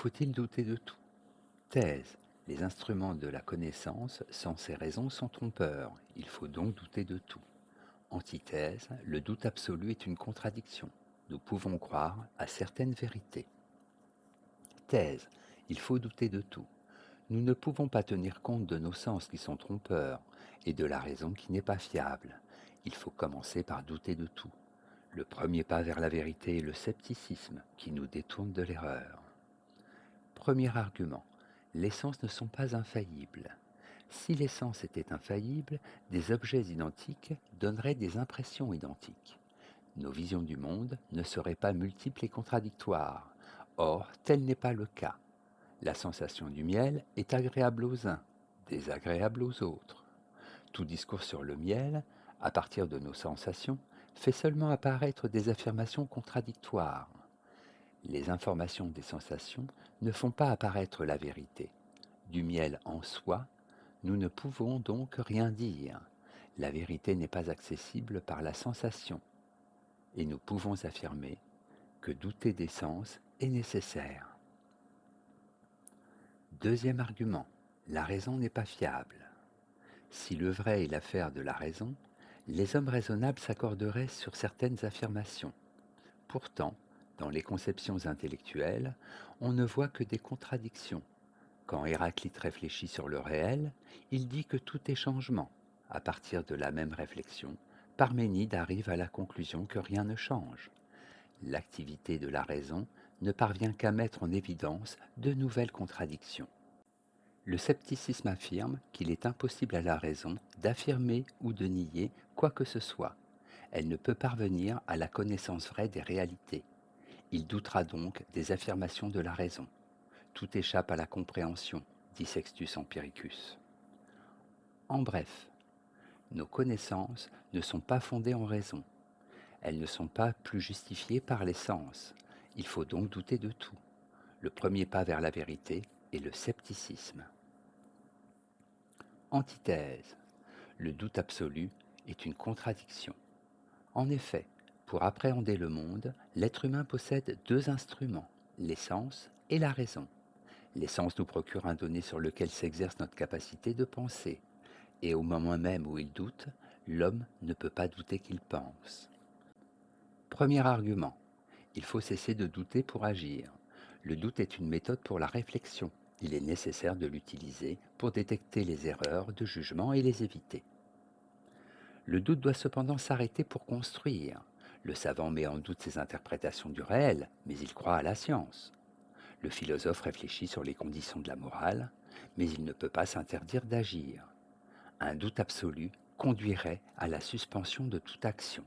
faut-il douter de tout? Thèse. Les instruments de la connaissance, sans ces raisons, sont trompeurs. Il faut donc douter de tout. Antithèse. Le doute absolu est une contradiction. Nous pouvons croire à certaines vérités. Thèse. Il faut douter de tout. Nous ne pouvons pas tenir compte de nos sens qui sont trompeurs et de la raison qui n'est pas fiable. Il faut commencer par douter de tout. Le premier pas vers la vérité est le scepticisme qui nous détourne de l'erreur. Premier argument. Les sens ne sont pas infaillibles. Si les sens étaient infaillibles, des objets identiques donneraient des impressions identiques. Nos visions du monde ne seraient pas multiples et contradictoires. Or, tel n'est pas le cas. La sensation du miel est agréable aux uns, désagréable aux autres. Tout discours sur le miel, à partir de nos sensations, fait seulement apparaître des affirmations contradictoires. Les informations des sensations ne font pas apparaître la vérité. Du miel en soi, nous ne pouvons donc rien dire. La vérité n'est pas accessible par la sensation. Et nous pouvons affirmer que douter des sens est nécessaire. Deuxième argument, la raison n'est pas fiable. Si le vrai est l'affaire de la raison, les hommes raisonnables s'accorderaient sur certaines affirmations. Pourtant, dans les conceptions intellectuelles, on ne voit que des contradictions. Quand Héraclite réfléchit sur le réel, il dit que tout est changement. À partir de la même réflexion, Parménide arrive à la conclusion que rien ne change. L'activité de la raison ne parvient qu'à mettre en évidence de nouvelles contradictions. Le scepticisme affirme qu'il est impossible à la raison d'affirmer ou de nier quoi que ce soit. Elle ne peut parvenir à la connaissance vraie des réalités. Il doutera donc des affirmations de la raison. Tout échappe à la compréhension, dit Sextus Empiricus. En bref, nos connaissances ne sont pas fondées en raison. Elles ne sont pas plus justifiées par les sens. Il faut donc douter de tout. Le premier pas vers la vérité est le scepticisme. Antithèse. Le doute absolu est une contradiction. En effet, pour appréhender le monde, l'être humain possède deux instruments, les sens et la raison. Les sens nous procurent un donné sur lequel s'exerce notre capacité de penser, et au moment même où il doute, l'homme ne peut pas douter qu'il pense. Premier argument. Il faut cesser de douter pour agir. Le doute est une méthode pour la réflexion. Il est nécessaire de l'utiliser pour détecter les erreurs de jugement et les éviter. Le doute doit cependant s'arrêter pour construire. Le savant met en doute ses interprétations du réel, mais il croit à la science. Le philosophe réfléchit sur les conditions de la morale, mais il ne peut pas s'interdire d'agir. Un doute absolu conduirait à la suspension de toute action.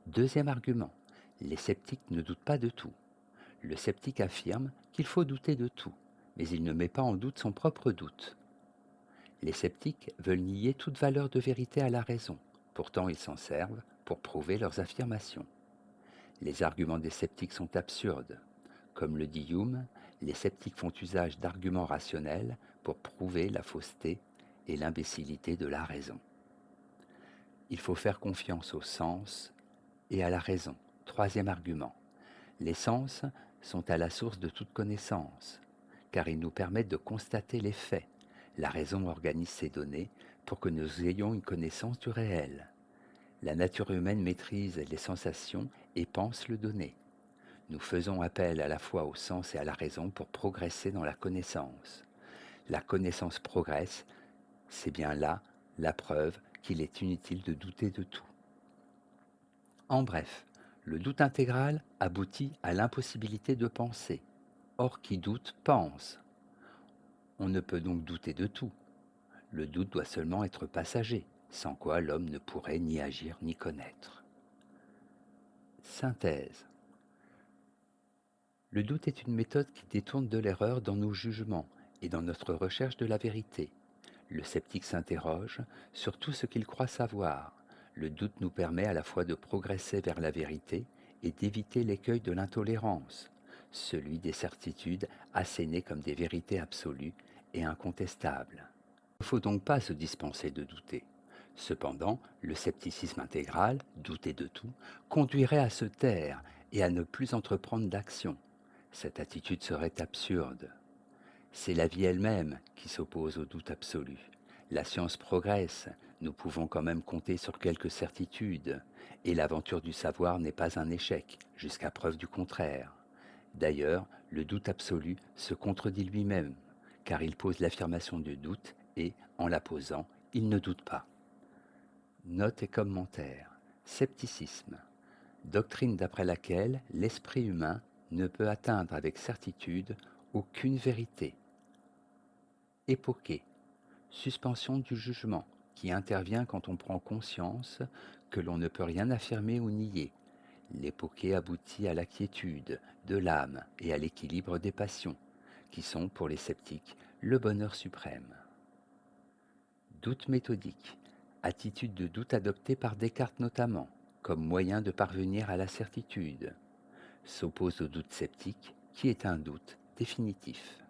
Deuxième argument, les sceptiques ne doutent pas de tout. Le sceptique affirme qu'il faut douter de tout, mais il ne met pas en doute son propre doute. Les sceptiques veulent nier toute valeur de vérité à la raison, pourtant ils s'en servent pour prouver leurs affirmations. Les arguments des sceptiques sont absurdes. Comme le dit Hume, les sceptiques font usage d'arguments rationnels pour prouver la fausseté et l'imbécilité de la raison. Il faut faire confiance au sens et à la raison. Troisième argument. Les sens sont à la source de toute connaissance, car ils nous permettent de constater les faits. La raison organise ces données pour que nous ayons une connaissance du réel. La nature humaine maîtrise les sensations et pense le donné. Nous faisons appel à la fois au sens et à la raison pour progresser dans la connaissance. La connaissance progresse, c'est bien là la preuve qu'il est inutile de douter de tout. En bref, le doute intégral aboutit à l'impossibilité de penser. Or, qui doute pense. On ne peut donc douter de tout. Le doute doit seulement être passager, sans quoi l'homme ne pourrait ni agir ni connaître. Synthèse. Le doute est une méthode qui détourne de l'erreur dans nos jugements et dans notre recherche de la vérité. Le sceptique s'interroge sur tout ce qu'il croit savoir. Le doute nous permet à la fois de progresser vers la vérité et d'éviter l'écueil de l'intolérance, celui des certitudes assénées comme des vérités absolues et incontestables. Il ne faut donc pas se dispenser de douter. Cependant, le scepticisme intégral, douter de tout, conduirait à se taire et à ne plus entreprendre d'action. Cette attitude serait absurde. C'est la vie elle-même qui s'oppose au doute absolu. La science progresse, nous pouvons quand même compter sur quelques certitudes, et l'aventure du savoir n'est pas un échec, jusqu'à preuve du contraire. D'ailleurs, le doute absolu se contredit lui-même, car il pose l'affirmation du doute et, en la posant, il ne doute pas. Note et commentaire. Scepticisme. Doctrine d'après laquelle l'esprit humain ne peut atteindre avec certitude aucune vérité. Époqué. Suspension du jugement, qui intervient quand on prend conscience que l'on ne peut rien affirmer ou nier. L'époqué aboutit à la quiétude de l'âme et à l'équilibre des passions, qui sont, pour les sceptiques, le bonheur suprême. Doute méthodique. Attitude de doute adoptée par Descartes notamment, comme moyen de parvenir à la certitude. S'oppose au doute sceptique, qui est un doute définitif.